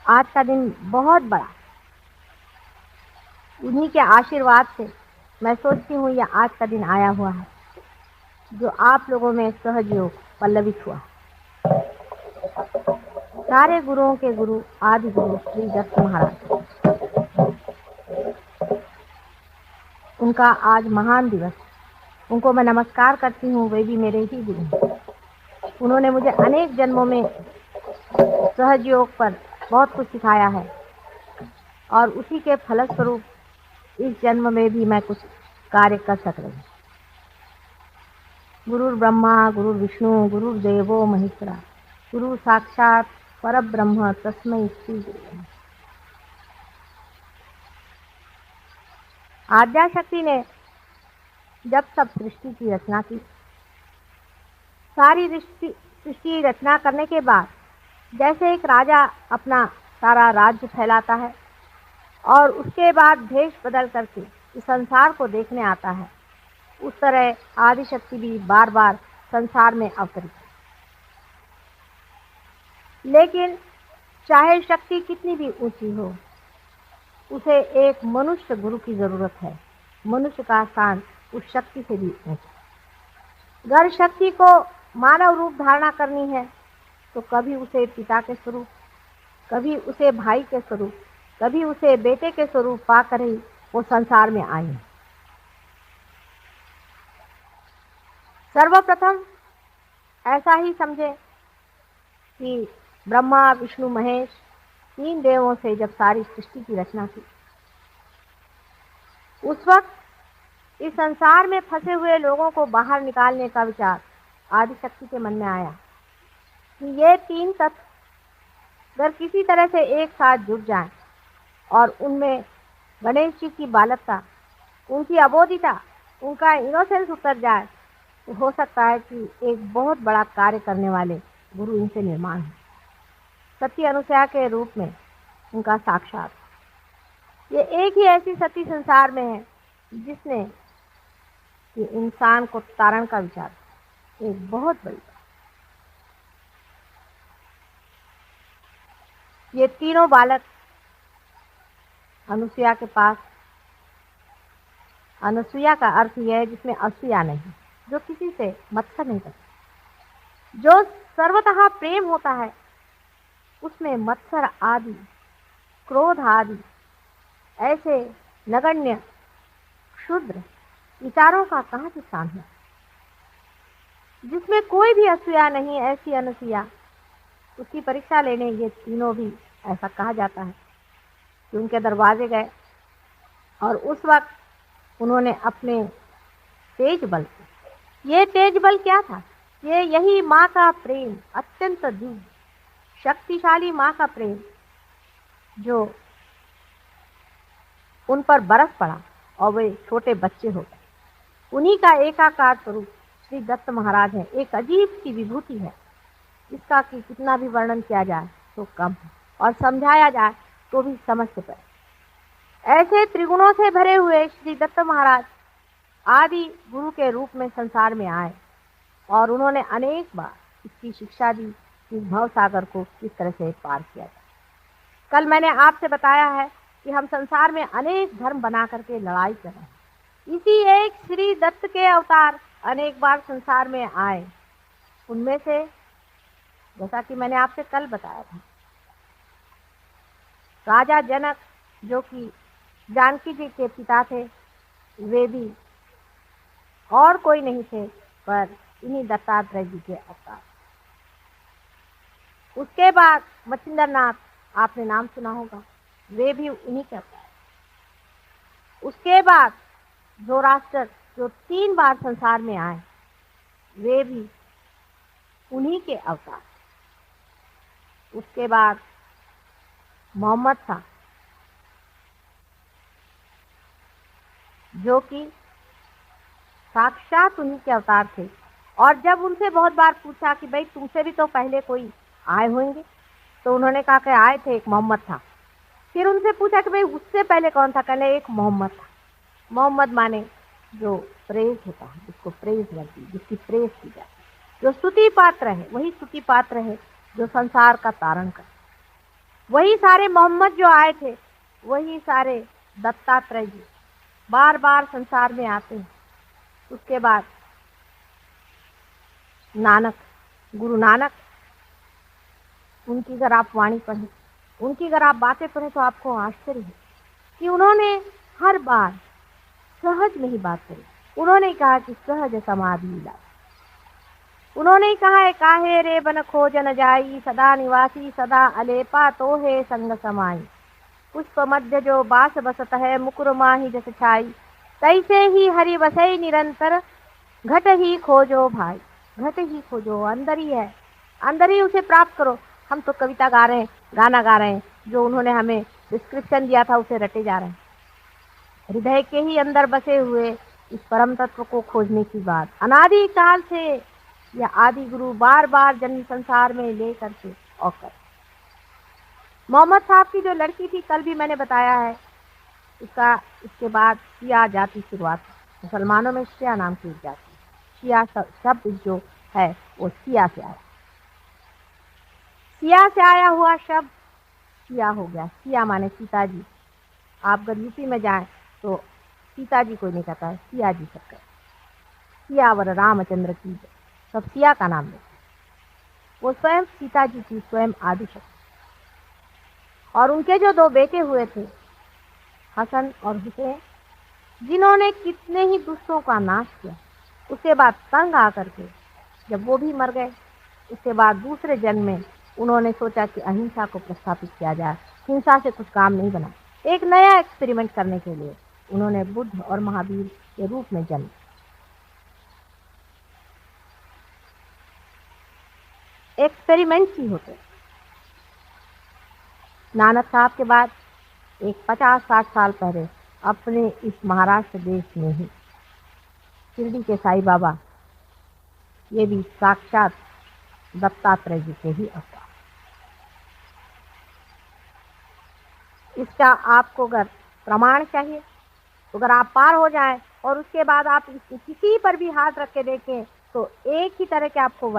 आज का दिन बहुत बड़ा, उन्हीं के आशीर्वाद से मैं सोचती हूँ यह आज का दिन आया हुआ है, जो आप लोगों में सहयोग पल्लवित हुआ। सारे गुरुओं के गुरु आदि गुरु श्री दत्त महाराज, उनका आज महान दिवस। उनको मैं नमस्कार करती हूँ, वे भी मेरे ही गुरु हैं। उन्होंने मुझे अनेक जन्मों में सहयोग पर बहुत कुछ सिखाया है और उसी के फलस्वरूप इस जन्म में भी मैं कुछ कार्य कर सक रही हूँ। गुरुर् ब्रह्मा गुरुर्विष्णु गुरुर्देवो महेश्वरा, गुरु साक्षात परब्रह्म तस्मै श्री गुरुवे नमः। आद्या शक्ति ने जब सब सृष्टि की रचना की, सारी सृष्टि रचना करने के बाद जैसे एक राजा अपना सारा राज्य फैलाता है और उसके बाद भेष बदल करके इस संसार को देखने आता है, उस तरह आदिशक्ति भी बार बार संसार में अवतरित है। लेकिन चाहे शक्ति कितनी भी ऊंची हो, उसे एक मनुष्य गुरु की जरूरत है। मनुष्य का स्थान उस शक्ति से भी ऊंचा। अगर शक्ति को मानव रूप धारणा करनी है तो कभी उसे पिता के स्वरूप, कभी उसे भाई के स्वरूप, कभी उसे बेटे के स्वरूप पाकर ही वो संसार में आई है। सर्वप्रथम ऐसा ही समझे कि ब्रह्मा विष्णु महेश तीन देवों से जब सारी सृष्टि की रचना की, उस वक्त इस संसार में फंसे हुए लोगों को बाहर निकालने का विचार आदिशक्ति के मन में आया कि ये तीन तत्व अगर किसी तरह से एक साथ जुट जाएं और उनमें गणेश जी की बालकता, उनकी अबोधिता, उनका इनोसेंस उतर जाए तो हो सकता है कि एक बहुत बड़ा कार्य करने वाले गुरु इनसे निर्माण हो। सती अनुसया के रूप में उनका साक्षात, ये एक ही ऐसी सती संसार में है जिसने कि इंसान को तारण का विचार, एक बहुत बड़ी बात। ये तीनों बालक अनुसुया के पास, अनुसुया का अर्थ यह है जिसमें असूया नहीं, जो किसी से मत्सर नहीं करता, जो सर्वतः प्रेम होता है, उसमें मत्सर आदि, क्रोध आदि ऐसे नगण्य क्षुद्र विचारों का कहाँ से स्थान है। जिसमें कोई भी असूया नहीं, ऐसी अनुसुया, उसकी परीक्षा लेने ये तीनों भी ऐसा कहा जाता है कि उनके दरवाजे गए और उस वक्त उन्होंने अपने तेज बल से, ये तेज बल क्या था, ये यही माँ का प्रेम, अत्यंत दिव्य शक्तिशाली माँ का प्रेम जो उन पर बरस पड़ा और वे छोटे बच्चे हो गए। उन्हीं का एकाकार स्वरूप श्री दत्त महाराज है। एक अजीब सी विभूति है, इसका कि कितना भी वर्णन किया जाए तो कम है और समझाया जाए तो भी समझ से परे। ऐसे त्रिगुणों से भरे हुए श्री दत्त महाराज आदि गुरु के रूप में संसार में आए और उन्होंने अनेक बार इसकी शिक्षा दी कि भव सागर को किस तरह से पार किया जाए। कल मैंने आपसे बताया है कि हम संसार में अनेक धर्म बना करके लड़ाई कर रहे हैं। इसी एक श्री दत्त के अवतार अनेक बार संसार में आए। उनमें से जैसा कि मैंने आपसे कल बताया था, राजा जनक जो कि जानकी जी के पिता थे, वे भी और कोई नहीं थे पर इन्हीं दत्तात्रेय जी के अवतार। उसके बाद मच्छिंद्र नाथ, आपने नाम सुना होगा, वे भी उन्हीं के अवतार। उसके बाद ज़ोरास्टर जो 3 बार संसार में आए, वे भी उन्हीं के अवतार। उसके बाद मोहम्मद था जो कि साक्षात उन्हीं के अवतार थे। और जब उनसे बहुत बार पूछा कि भाई तुमसे भी तो पहले कोई आए होंगे, तो उन्होंने कहा कि आए थे, एक मोहम्मद था। फिर उनसे पूछा कि भाई उससे पहले कौन था, कहने एक मोहम्मद था। मोहम्मद माने जो प्रेज होता है, जिसको प्रेज लगती है, जिसकी प्रेज की जाती है, जो स्तुति पात्र है, वही स्तुति पात्र है जो संसार का तारण करे। वही सारे मोहम्मद जो आए थे, वही सारे दत्तात्रेय जी बार बार संसार में आते हैं। उसके बाद नानक, गुरु नानक, उनकी अगर आप वाणी पढ़ें, उनकी अगर आप बातें पढ़ें तो आपको आश्चर्य है कि उन्होंने हर बार सहज में ही बात करी। उन्होंने कहा कि सहज समाधि लीला। उन्होंने कहा है, काहे रे बन खोज न जाई, सदा निवासी सदा अलेपा तो है संग समाई। पुष्प मध्य जो बास बसत है, मुकुर माही जस छाई। तैसे ही हरि बसई निरंतर, घट ही खोजो भाई। घट ही खोजो, अंदर ही है, अंदर ही उसे प्राप्त करो। हम तो कविता गा रहे हैं, गाना गा रहे हैं, जो उन्होंने हमें डिस्क्रिप्शन दिया था उसे रटे जा रहे हैं। हृदय के ही अंदर बसे हुए इस परम तत्व को खोजने की बात अनादि काल से यह आदि गुरु बार बार जन्म संसार में ले करके और कर। मोहम्मद साहब की जो लड़की थी, कल भी मैंने बताया है, इसके बाद शिया जाति शुरुआत। मुसलमानों में शिया नाम की जाति, शिया शब्द जो है वो सिया से आया। सिया से आया हुआ शब्द सिया हो गया। सिया माने सीता जी। आप अगर यूपी में जाएं तो सीता जी कोई नहीं कहता है, सिया जी सब कहते। सियावर रामचंद्र की सब सिया का नाम लेते। वो स्वयं सीता जी की स्वयं आदिशक्ति। और उनके जो दो बेटे हुए थे, हसन और हुसैन, जिन्होंने कितने ही दुष्टों का नाश किया। उसके बाद तंग आकर के जब वो भी मर गए, उसके बाद दूसरे जन्म में उन्होंने सोचा कि अहिंसा को प्रस्थापित किया जाए, हिंसा से कुछ काम नहीं बना। एक नया एक्सपेरिमेंट करने के लिए उन्होंने बुद्ध और महावीर के रूप में जन्म। एक्सपेरिमेंट ही होते। नानक साहब के बाद एक 50-60 साल पहले अपने इस महाराष्ट्र देश में ही शिरडी के साईं बाबा, ये भी साक्षात दत्तात्रेय जी के ही अवतार। इसका आपको अगर प्रमाण चाहिए तो अगर आप पार हो जाएं और उसके बाद आप किसी पर भी हाथ रख के देखें तो एक ही तरह के आपको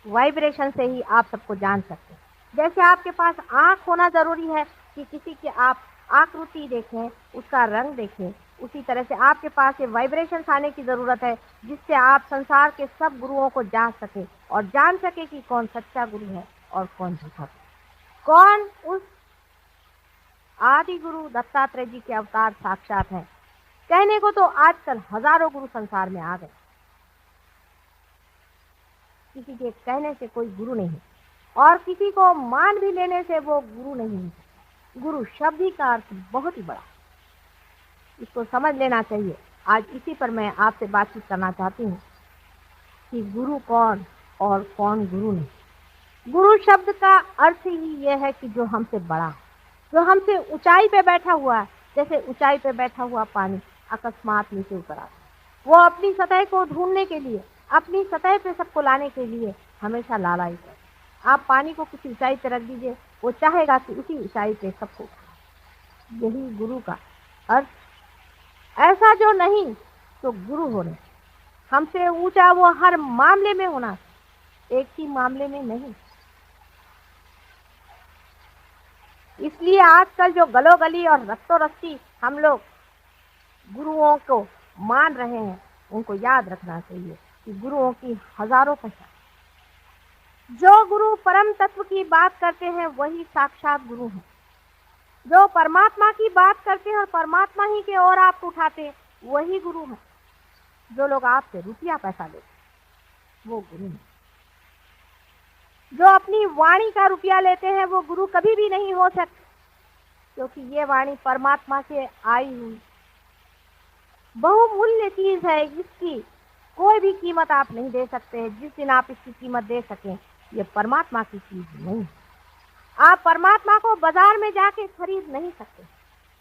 वाइब्रेशन से ही आप सबको जान सकते हैं। जैसे आपके पास आँख होना जरूरी है कि किसी की आप आकृति देखें, उसका रंग देखें, उसी तरह से आपके पास ये वाइब्रेशन आने की जरूरत है, जिससे आप संसार के सब गुरुओं को जान सके और जान सके कि कौन सच्चा गुरु है और कौन झूठा, कौन उस आदि गुरु दत्तात्रेय जी के अवतार साक्षात हैं। कहने को तो आजकल हजारों गुरु संसार में आ गए, किसी के कहने से कोई गुरु नहीं और किसी को मान भी लेने से वो गुरु नहीं। गुरु शब्द ही का अर्थ बहुत ही बड़ा, इसको समझ लेना चाहिए। आज इसी पर मैं आपसे बातचीत करना चाहती हूँ कि गुरु कौन और कौन गुरु नहीं। गुरु शब्द का अर्थ ही यह है कि जो हमसे बड़ा, जो हमसे ऊंचाई पे बैठा हुआ है। जैसे ऊंचाई पे बैठा हुआ पानी अकस्मात नीचे उतर आता, वो अपनी सतह को ढूंढने के लिए, अपनी सतह पे सबको लाने के लिए हमेशा लालायित है। आप पानी को किसी ऊंचाई पे रख दीजिए, वो चाहेगा कि उसी ऊंचाई पे सबको। यही गुरु का अर्थ। ऐसा जो नहीं तो गुरु होने हमसे ऊंचा, वो हर मामले में होना, एक ही मामले में नहीं। इसलिए आजकल जो गलोगली और रस्तों रस्ती हम लोग गुरुओं को मान रहे हैं, उनको याद रखना चाहिए कि गुरुओं की हजारों पहचान। जो गुरु परम तत्व की बात करते हैं वही साक्षात गुरु हैं। जो परमात्मा की बात करते हैं और परमात्मा ही के ओर आपको उठाते हैं वही गुरु हैं। जो लोग आपसे रुपया पैसा लेते वो गुरु हैं। जो अपनी वाणी का रुपया लेते हैं वो गुरु कभी भी नहीं हो सकते, क्योंकि ये वाणी परमात्मा से आई हुई बहुमूल्य चीज है। इसकी कोई भी कीमत आप नहीं दे सकते। जिस दिन आप इसकी कीमत दे सकें, ये परमात्मा की चीज नहीं। आप परमात्मा को बाजार में जाके खरीद नहीं सकते।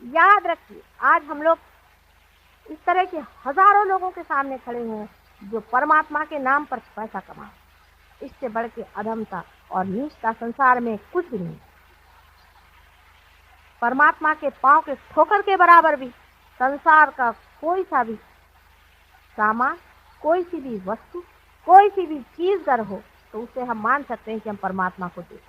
याद रखिए, आज हम लोग इस तरह के हजारों लोगों के सामने खड़े हैं जो परमात्मा के नाम पर पैसा कमा। इससे बढ़ के अधमता और नीचता संसार में कुछ भी नहीं। परमात्मा के पांव के ठोकर के बराबर भी संसार का कोई सा भी सामान, कोई सी भी वस्तु, कोई सी भी चीज अगर हो तो उसे हम मान सकते हैं कि हम परमात्मा को देखें।